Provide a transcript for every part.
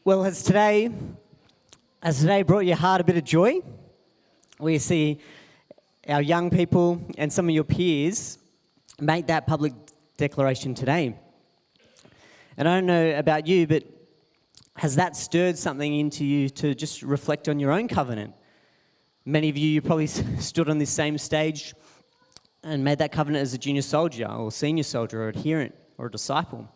Well, has today brought your heart a bit of joy? We see our young people and some of your peers make that public declaration today. And I don't know about you, but has that stirred something into you to just reflect on your own covenant? Many of you probably stood on this same stage and made that covenant as a junior soldier or senior soldier or adherent or a disciple.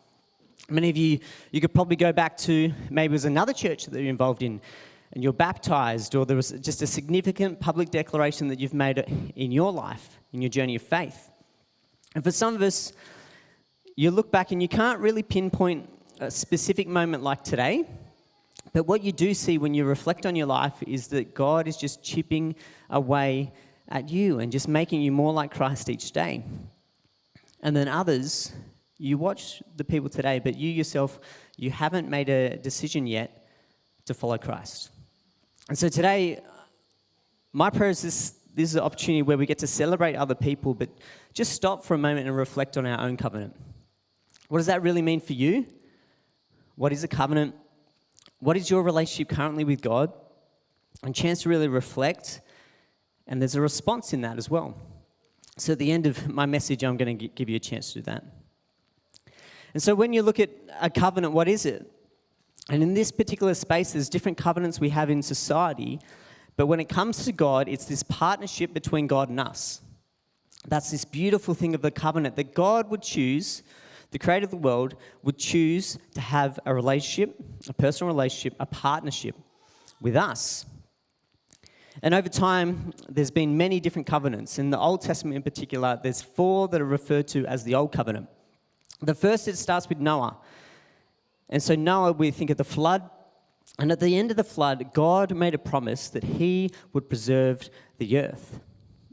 Many of you could probably go back to maybe it was another church that you're involved in and you're baptized, or there was just a significant public declaration that you've made in your life, in your journey of faith. And for some of us, you look back and you can't really pinpoint a specific moment like today, but what you do see when you reflect on your life is that God is just chipping away at you and just making you more like Christ each day. And then others, you watch the people today, but you yourself, you haven't made a decision yet to follow Christ. And so today, my prayer is this is an opportunity where we get to celebrate other people, but just stop for a moment and reflect on our own covenant. What does that really mean for you? What is a covenant? What is your relationship currently with God? And chance to really reflect, and there's a response in that as well. So at the end of my message, I'm going to give you a chance to do that. And so when you look at a covenant, what is it? And in this particular space, there's different covenants we have in society, but when it comes to God, it's this partnership between God and us. That's this beautiful thing of the covenant, that God would choose, the creator of the world, would choose to have a relationship, a personal relationship, a partnership with us. And over time, there's been many different covenants. In the Old Testament in particular, there's 4 that are referred to as the Old Covenant. The first, it starts with Noah. And so Noah, we think of the flood. And at the end of the flood, God made a promise that he would preserve the earth.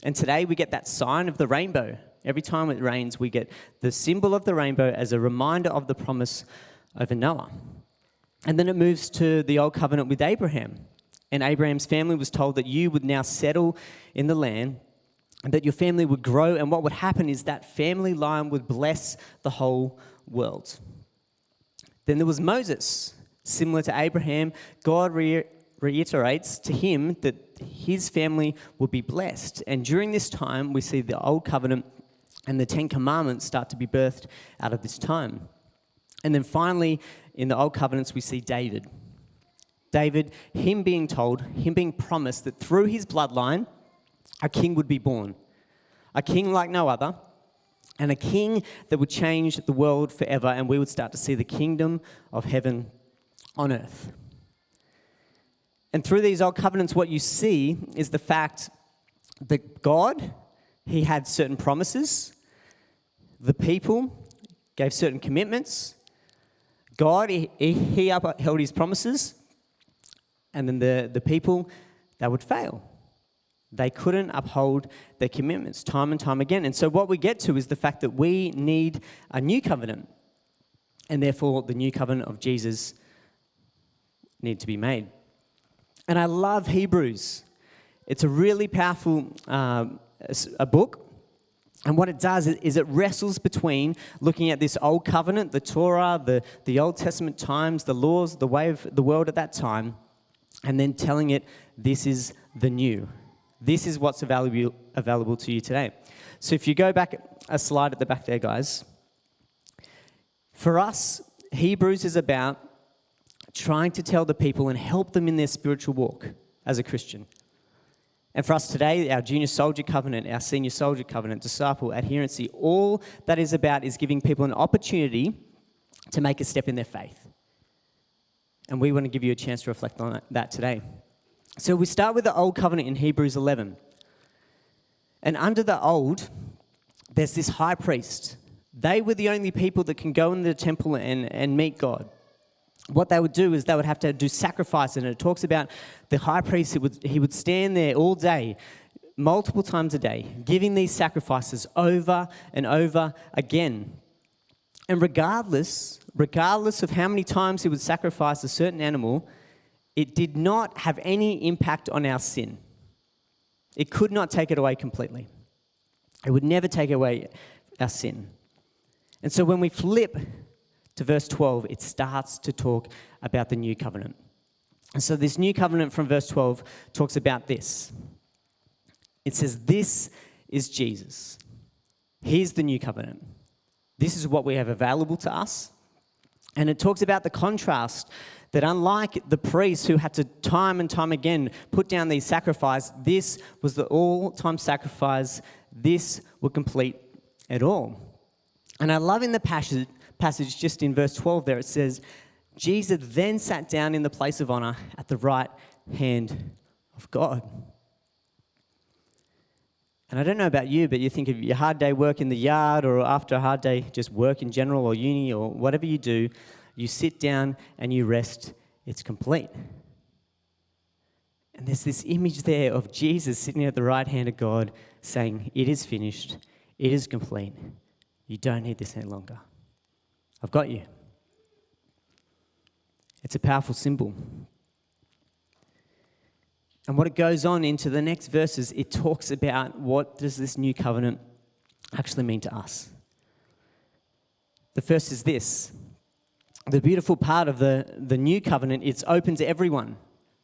And today we get that sign of the rainbow. Every time it rains, we get the symbol of the rainbow as a reminder of the promise over Noah. And then it moves to the Old Covenant with Abraham. And Abraham's family was told that you would now settle in the land, and that your family would grow, and what would happen is that family line would bless the whole world. Then there was Moses. Similar to Abraham, God reiterates to him that his family will be blessed. And during this time, we see the Old Covenant and the 10 Commandments start to be birthed out of this time. And then finally, in the Old Covenants, we see David. David, him being told, him being promised that through his bloodline, a king would be born. A king like no other, and a king that would change the world forever, and we would start to see the kingdom of heaven on earth. And through these Old Covenants, what you see is the fact that God, he had certain promises. The people gave certain commitments. God, he upheld his promises. And then the people, they would fail. They couldn't uphold their commitments time and time again. And so what we get to is the fact that we need a new covenant. And therefore, the new covenant of Jesus need to be made. And I love Hebrews. It's a really powerful a book. And what it does is it wrestles between looking at this old covenant, the Torah, the Old Testament times, the laws, the way of the world at that time, and then telling it, this is the new. This is what's available to you today. So if you go back a slide at the back there, guys. For us, Hebrews is about trying to tell the people and help them in their spiritual walk as a Christian. And for us today, our junior soldier covenant, our senior soldier covenant, disciple, adherency, all that is about is giving people an opportunity to make a step in their faith. And we want to give you a chance to reflect on that today. So we start with the Old Covenant in Hebrews 11. And under the Old, there's this high priest. They were the only people that can go in the temple and meet God. What they would do is they would have to do sacrifice, and it talks about the high priest. He would stand there all day, multiple times a day, giving these sacrifices over and over again. And regardless of how many times he would sacrifice a certain animal, it did not have any impact on our sin. It could not take it away completely. It would never take away our sin. And so when we flip to verse 12, it starts to talk about the new covenant. And so this new covenant from verse 12 talks about this. It says, this is Jesus. Here's the new covenant. This is what we have available to us. And it talks about the contrast that unlike the priests who had to time and time again put down these sacrifices, this was the all-time sacrifice. This would complete it all. And I love in the passage just in verse 12 there, it says, Jesus then sat down in the place of honor at the right hand of God. And I don't know about you, but you think of your hard day work in the yard or after a hard day, just work in general or uni or whatever you do, you sit down and you rest, it's complete. And there's this image there of Jesus sitting at the right hand of God saying, it is finished, it is complete. You don't need this any longer. I've got you. It's a powerful symbol. And what it goes on into the next verses, it talks about what does this new covenant actually mean to us. The first is this. The beautiful part of the new covenant, it's open to everyone.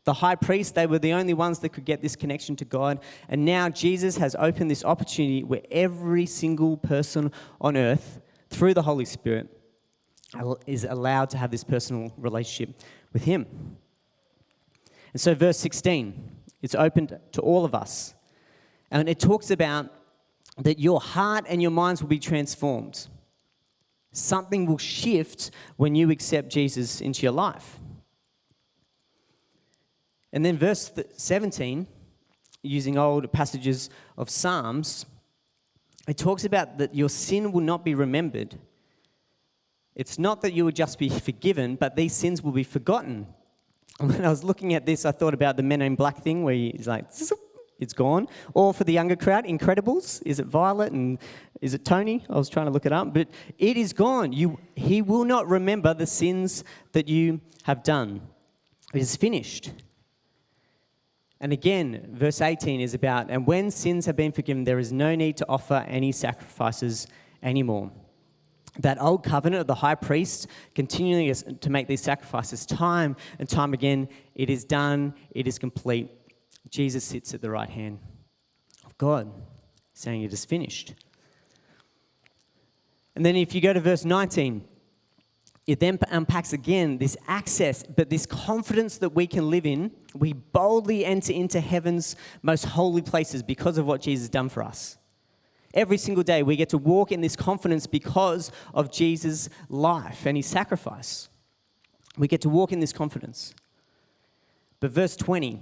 The high priests, they were the only ones that could get this connection to God. And now Jesus has opened this opportunity where every single person on earth, through the Holy Spirit, is allowed to have this personal relationship with him. And so verse 16, it's open to all of us. And it talks about that your heart and your minds will be transformed. Something will shift when you accept Jesus into your life. And then verse 17, using old passages of Psalms, it talks about that your sin will not be remembered. It's not that you will just be forgiven, but these sins will be forgotten. And when I was looking at this, I thought about the Men in Black thing where he's like, it's gone. Or for the younger crowd, Incredibles. Is it Violet and is it Tony? I was trying to look it up. But it is gone. He will not remember the sins that you have done. It is finished. And again, verse 18 is about, and when sins have been forgiven, there is no need to offer any sacrifices anymore. That old covenant of the high priest continuing to make these sacrifices time and time again, it is done, it is complete. Jesus sits at the right hand of God, saying it is finished. And then if you go to verse 19, it then unpacks again this access, but this confidence that we can live in. We boldly enter into heaven's most holy places because of what Jesus has done for us. Every single day we get to walk in this confidence because of Jesus' life and his sacrifice. We get to walk in this confidence. But verse 20,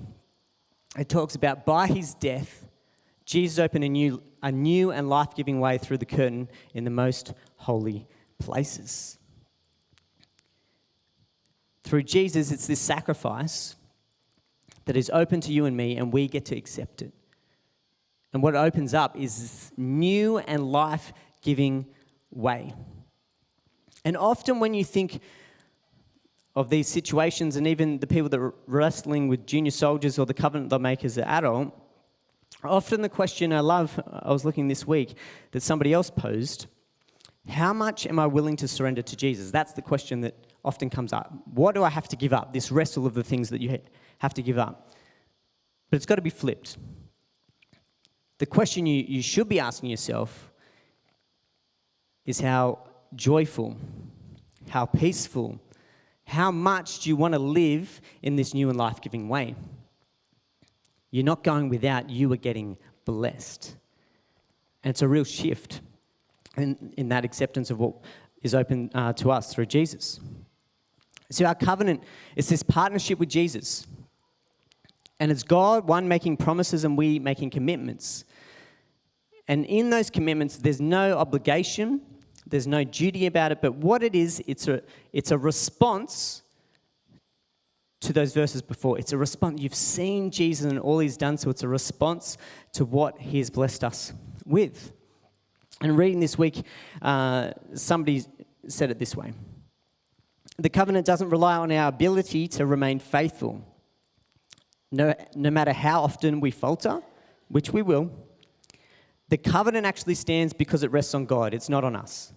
it talks about by his death, Jesus opened a new and life-giving way through the curtain in the most holy places. Through Jesus, it's this sacrifice that is open to you and me, and we get to accept it. And what it opens up is this new and life-giving way. And often when you think of these situations, and even the people that are wrestling with junior soldiers or the covenant they'll make as an adult, often the question I was looking this week, that somebody else posed, how much am I willing to surrender to Jesus? That's the question that often comes up. What do I have to give up? This wrestle of the things that you have to give up. But it's got to be flipped. The question you should be asking yourself is how joyful, how peaceful, how much do you want to live in this new and life-giving way? You're not going without, you are getting blessed. And it's a real shift in that acceptance of what is open to us through Jesus. So our covenant is this partnership with Jesus. And it's God, one, making promises and we making commitments. And in those commitments, there's no obligation, there's no duty about it, but what it is, it's a response to those verses before. It's a response. You've seen Jesus and all he's done, so it's a response to what he has blessed us with. And reading this week, somebody said it this way. The covenant doesn't rely on our ability to remain faithful. No matter how often we falter, which we will, the covenant actually stands because it rests on God. It's not on us.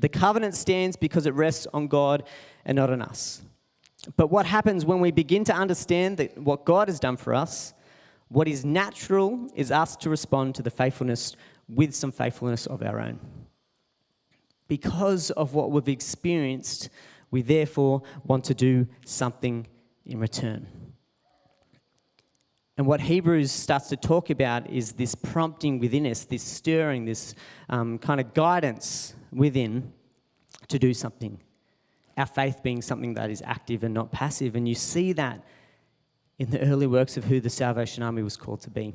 The covenant stands because it rests on God and not on us. But what happens when we begin to understand that what God has done for us, what is natural is us to respond to the faithfulness with some faithfulness of our own. Because of what we've experienced, we therefore want to do something in return. And what Hebrews starts to talk about is this prompting within us, this stirring, this kind of guidance within to do something. Our faith being something that is active and not passive. And you see that in the early works of who the Salvation Army was called to be.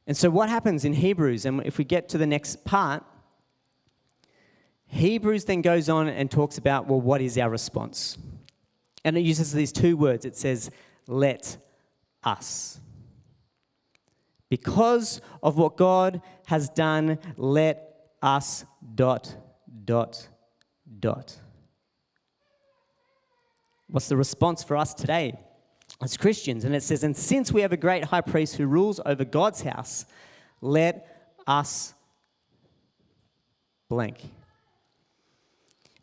And so what happens in Hebrews, and if we get to the next part, Hebrews then goes on and talks about, well, what is our response? And it uses these two words. It says, let us. Because of what God has done, let us ... What's the response for us today as Christians? And it says, and since we have a great high priest who rules over God's house, let us blank.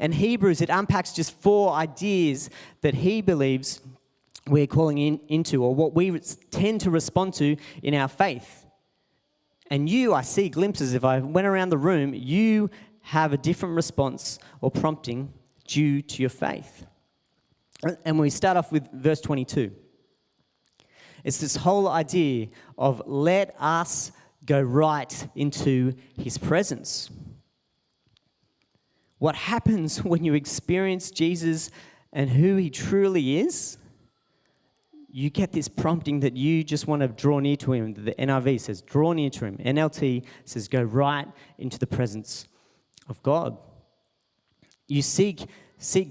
And Hebrews, it unpacks just 4 ideas that he believes we're calling into, or what we tend to respond to in our faith. And I see glimpses, if I went around the room, you have a different response or prompting due to your faith. And we start off with verse 22. It's this whole idea of let us go right into his presence. What happens when you experience Jesus and who he truly is, you get this prompting that you just want to draw near to him. The NIV says, draw near to him. NLT says, go right into the presence of God. You seek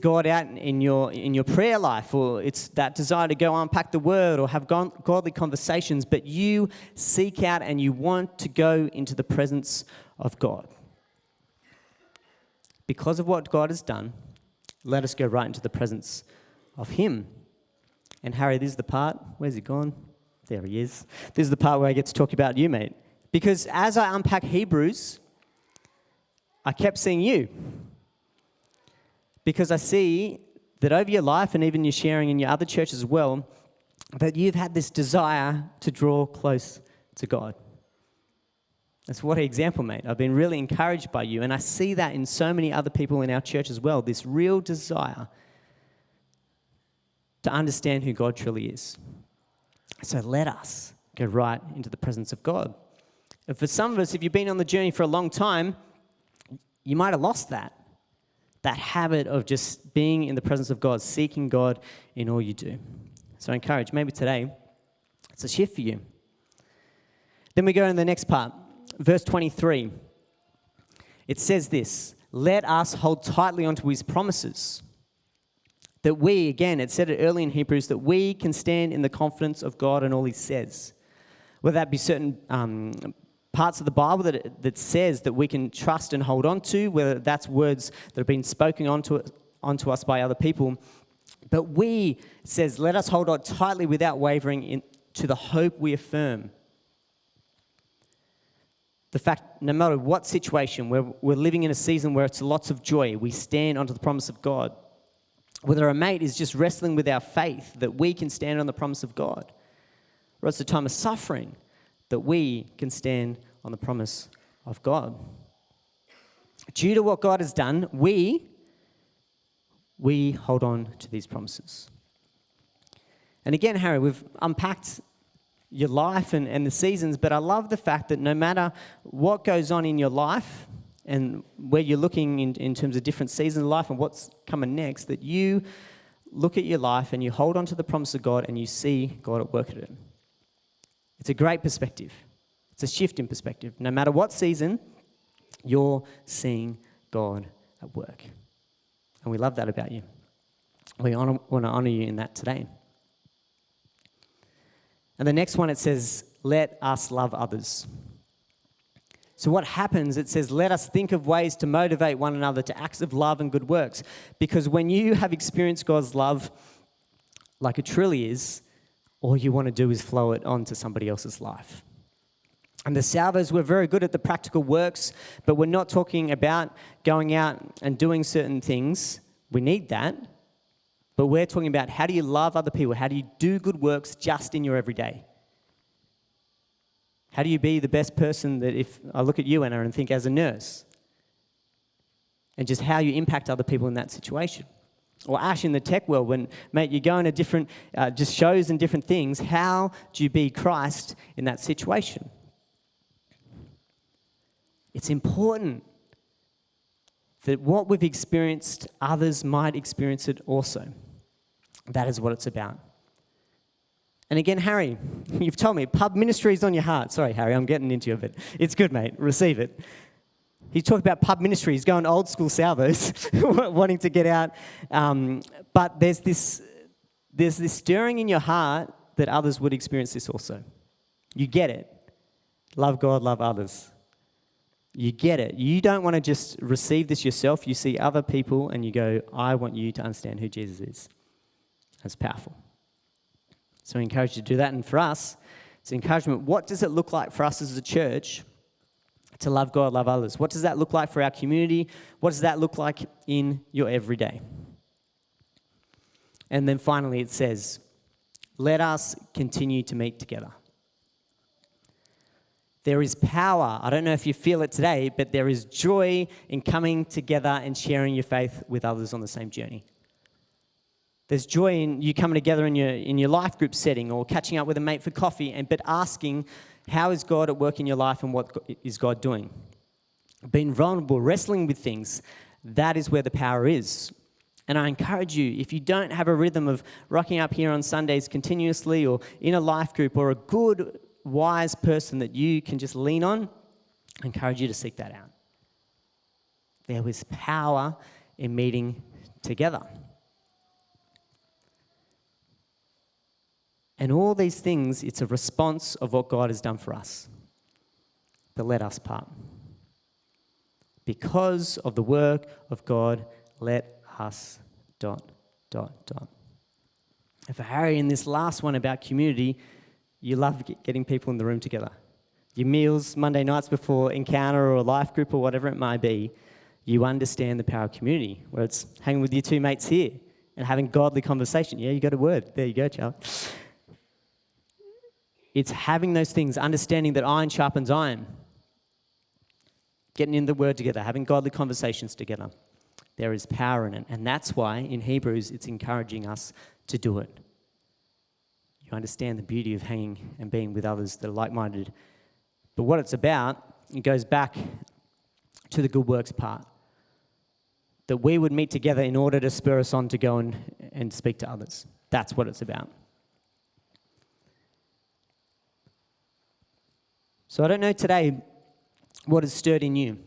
God out in your prayer life, or it's that desire to go unpack the word or have godly conversations, but you seek out and you want to go into the presence of God. Because of what God has done, let us go right into the presence of him. And Harry, this is the part, where's he gone? There he is. This is the part where I get to talk about you, mate. Because as I unpack Hebrews, I kept seeing you. Because I see that over your life, and even your sharing in your other churches as well, that you've had this desire to draw close to God. That's what an example, mate. I've been really encouraged by you, and I see that in so many other people in our church as well, this real desire to understand who God truly is. So let us go right into the presence of God. And for some of us, if you've been on the journey for a long time, you might have lost that habit of just being in the presence of God, seeking God in all you do. So I encourage, maybe today, it's a shift for you. Then we go in the next part, verse 23. It says this, let us hold tightly onto his promises. That we, again, it said it early in Hebrews, that we can stand in the confidence of God and all he says. Whether that be certain parts of the Bible that says that we can trust and hold on to, whether that's words that have been spoken onto us by other people. But it says, let us hold on tightly without wavering to the hope we affirm. The fact, no matter what situation, we're living in a season where it's lots of joy, we stand onto the promise of God. Whether a mate is just wrestling with our faith, that we can stand on the promise of God. Or it's a time of suffering, that we can stand on the promise of God. Due to what God has done, we hold on to these promises. And again, Harry, we've unpacked your life and the seasons, but I love the fact that no matter what goes on in your life and where you're looking in terms of different seasons of life and what's coming next, that you look at your life and you hold on to the promise of God and you see God at work at it. It's a great perspective. It's a shift in perspective. No matter what season, you're seeing God at work. And we love that about you. We want to honor you in that today. And the next one, it says, let us love others. So what happens, it says, let us think of ways to motivate one another to acts of love and good works. Because when you have experienced God's love like it truly is, all you want to do is flow it onto somebody else's life. And the salvos were very good at the practical works, but we're not talking about going out and doing certain things. We need that. But we're talking about how do you love other people? How do you do good works just in your everyday? How do you be the best person that if I look at you, Anna, and think as a nurse? And just how you impact other people in that situation. Or Ash in the tech world, when, mate, you go into different just shows and different things, how do you be Christ in that situation? It's important that what we've experienced, others might experience it also. That is what it's about. And again, Harry, you've told me pub ministry is on your heart. Sorry, Harry, I'm getting into it, but it's good, mate. Receive it. He talked about pub ministry. He's going old school salvos, wanting to get out. But there's this stirring in your heart that others would experience this also. You get it. Love God, love others. You get it. You don't want to just receive this yourself. You see other people and you go, I want you to understand who Jesus is. That's powerful. So I encourage you to do that. And for us, it's encouragement. What does it look like for us as a church to love God, love others? What does that look like for our community? What does that look like in your everyday? And then finally it says, let us continue to meet together. There is power. I don't know if you feel it today, but there is joy in coming together and sharing your faith with others on the same journey. There's joy in you coming together in your life group setting or catching up with a mate for coffee, but asking, how is God at work in your life and what is God doing? Being vulnerable, wrestling with things, that is where the power is. And I encourage you, if you don't have a rhythm of rocking up here on Sundays continuously or in a life group or a good, wise person that you can just lean on, I encourage you to seek that out. There was power in meeting together. And all these things, it's a response of what God has done for us. But let us part. Because of the work of God, let us ... And for Harry, in this last one about community, you love getting people in the room together. Your meals, Monday nights before Encounter or a life group or whatever it might be, you understand the power of community, where it's hanging with your two mates here and having godly conversation. Yeah, you got a word. There you go, Charlie. It's having those things, understanding that iron sharpens iron. Getting in the Word together, having godly conversations together. There is power in it. And that's why in Hebrews it's encouraging us to do it. You understand the beauty of hanging and being with others that are like-minded. But what it's about, it goes back to the good works part. That we would meet together in order to spur us on to go and speak to others. That's what it's about. So I don't know today what has stirred in you.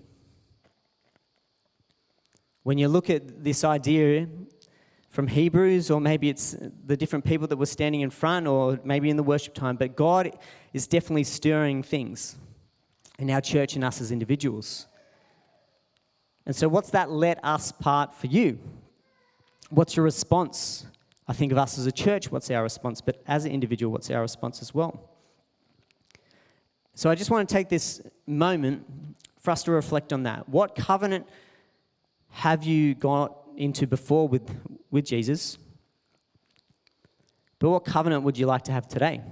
When you look at this idea from Hebrews, or maybe it's the different people that were standing in front, or maybe in the worship time, but God is definitely stirring things in our church and us as individuals. And so what's that let us part for you? What's your response? I think of us as a church, what's our response? But as an individual, what's our response as well? So I just want to take this moment for us to reflect on that. What covenant have you got into before with Jesus? But what covenant would you like to have today?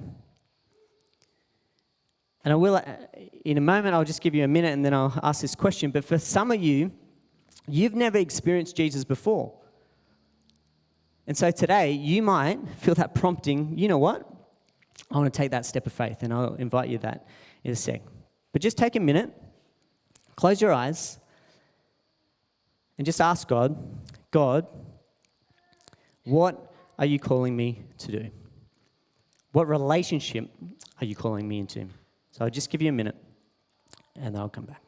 And I will, in a moment, I'll just give you a minute and then I'll ask this question. But for some of you, you've never experienced Jesus before. And so today, you might feel that prompting, you know what? I want to take that step of faith, and I'll invite you that in a sec. But just take a minute, close your eyes, and just ask God, what are you calling me to do? What relationship are you calling me into? So I'll just give you a minute, and then I'll come back.